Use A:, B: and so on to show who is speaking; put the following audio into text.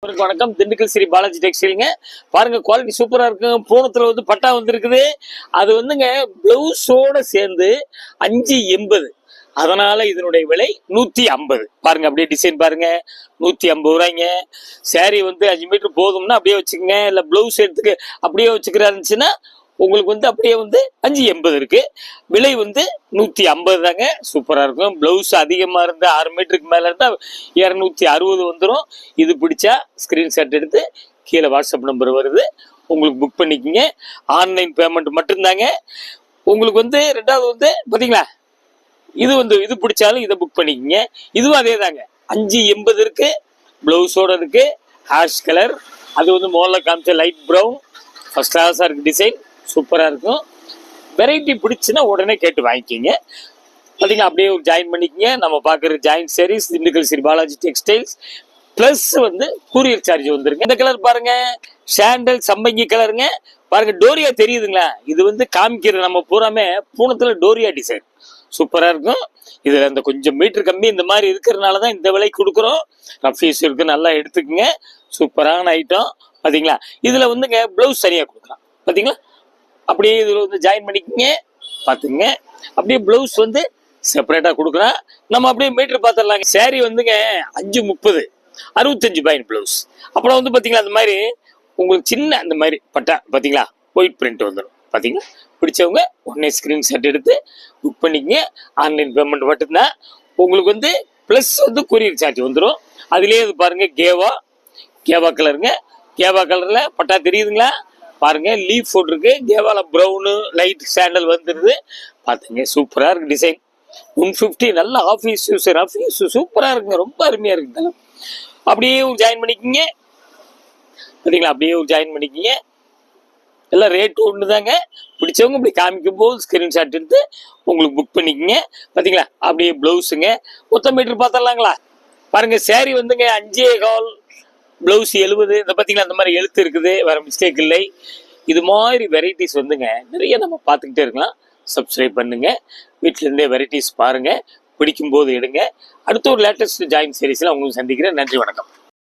A: வணக்கம். திண்டுக்கல் ஸ்ரீ பாலாஜி டெக்ஸ்டைலுங்க. பாருங்க, குவாலிட்டி சூப்பரா இருக்கும். பூனத்துல வந்து பட்டா வந்துருக்குது. அது வந்துங்க பிளவுஸோட சேர்ந்து 580. அதனால இதனுடைய விலை 150. பாருங்க, அப்படியே டிசைன் பாருங்க, 150 ரூபாய்ங்க. சாரி வந்து 5 மீட்டர் போதும்னா அப்படியே வச்சுக்கோங்க. இல்ல பிளவுஸ் எடுத்துக்கு அப்படியே வச்சுக்கிறா இருந்துச்சுன்னா உங்களுக்கு வந்து அப்படியே வந்து 580 இருக்கு. விலை வந்து 150 தாங்க. சூப்பரா இருக்கும். பிளவுஸ் அதிகமா இருந்தா 6 மீட்டருக்கு மேல இருந்தா 260 வந்துடும். இது பிடிச்சா ஸ்கிரீன்ஷாட் எடுத்து கீழே வாட்ஸ்அப் நம்பர் வருது, உங்களுக்கு புக் பண்ணிக்கோங்க. ஆன்லைன் பேமெண்ட் மட்டும்தாங்க. உங்களுக்கு வந்து ரெண்டாவது வந்து பாத்தீங்களா, இது வந்து இது பிடிச்சாலும் இதை புக் பண்ணிக்கோங்க. இதுவும் அதே தாங்க, 580 இருக்கு. பிளவுஸோட இருக்கு. ஹேஷ் கலர், அது வந்து மோல்ல காமிச்ச லைட் ப்ரௌன். ஃபர்ஸ்ட் கிளாஸா இருக்கு. டிசைன் சூப்பரா இருக்கும். வெரைட்டி பிடிச்சுன்னா உடனே கேட்டு வாங்கிக்கிங்க. பார்த்தீங்கன்னா அப்படியே ஒரு ஜாயின் பண்ணிக்கங்க. நம்ம பார்க்குற join saris Dindigul Sri Balaji textiles. Plus வந்து கூரியர் சார்ஜ் வந்துருங்க. இந்த கலர் பாருங்க, சாண்டல் சம்பங்கி கலருங்க. பாருங்க, டோரியா தெரியுதுங்களா? இது வந்து காமிக்கிற நம்ம பூராமே பூனத்துல டோரியா டிசைன் சூப்பரா இருக்கும். இதுல இந்த கொஞ்சம் மீட்டர் கம்மி இந்த மாதிரி இருக்கிறதுனால தான் இந்த விலை கொடுக்குறோம். ரஃபீஸ் இருக்கு, நல்லா எடுத்துக்கங்க. சூப்பரான ஐட்டம். பாத்தீங்களா? இதுல வந்துங்க பிளவுஸ் சரியா கொடுக்கலாம். பாத்தீங்களா? அப்படியே இதுல வந்து ஜாயின் பண்ணிக்கங்க. பாத்துங்க, அப்படியே பிளவுஸ் வந்து செப்பரேட்டா கொடுக்குறேன். நம்ம அப்படியே மீட்டர் பார்த்துடலாங்க. சாரி வந்துங்க 530, 65 பாயிண்ட் பிளவுஸ். அப்புறம் வந்து பாத்தீங்களா, அந்த மாதிரி உங்களுக்கு சின்ன அந்த மாதிரி பட்டா பாத்தீங்களா, ஒயிட் பிரிண்ட் வந்துடும். பாத்தீங்களா? பிடிச்சவங்க உடனே ஸ்கிரீன்ஷாட் எடுத்து புக் பண்ணிக்கங்க. ஆன்லைன் பேமெண்ட் மட்டும்தான். உங்களுக்கு வந்து பிளஸ் வந்து கொரியர் சார்ஜ் வந்துடும். அதுலேயே இது பாருங்க, கேவா கலருங்க. கேவா கலர்ல பட்டா தெரியுதுங்களா? பாருங்க, லீஃப் போட்டிருக்கு. கேவால ப்ரௌனு லைட் சாண்டல் வந்துருது. பாத்துங்க, சூப்பரா இருக்கு டிசைன். 150. நல்ல ஆஃபீஸ் யூஸ், ரஃபீஸ் சூப்பரா இருக்குங்க. ரொம்ப அருமையா இருக்குங்க. அப்படியே ஒரு ஜாயின் பண்ணிக்கிங்க. பாத்தீங்களா? அப்படியே ஒரு ஜாயின் பண்ணிக்கிங்க. எல்லாம் ரேட் ஒன்று தாங்க. பிடிச்சவங்க இப்படி காமிக்கும் போது ஸ்கிரீன்ஷாட் எடுத்து உங்களுக்கு புக் பண்ணிக்கங்க. பாத்தீங்களா? அப்படியே பிளவுஸுங்க. மொத்த மீட்டர் பார்த்துடலாங்களா? பாருங்க, சாரி வந்துங்க 5.25, பிளவுஸ் 70. இந்த பாத்தீங்களா, அந்த மாதிரி எழுத்து இருக்குது, வேற மிஸ்டேக் இல்லை. இது மாதிரி வெரைட்டிஸ் வந்துங்க நிறைய நம்ம பார்த்துக்கிட்டே இருக்கலாம். சப்ஸ்கிரைப் பண்ணுங்க. வீட்டில இருந்தே வெரைட்டிஸ் பாருங்க. பிடிக்கும் போது எடுங்க. அடுத்த ஒரு லேட்டஸ்ட் ஜாயின் சீரீஸ்ல உங்களுக்கு சந்திக்கிறேன். நன்றி, வணக்கம்.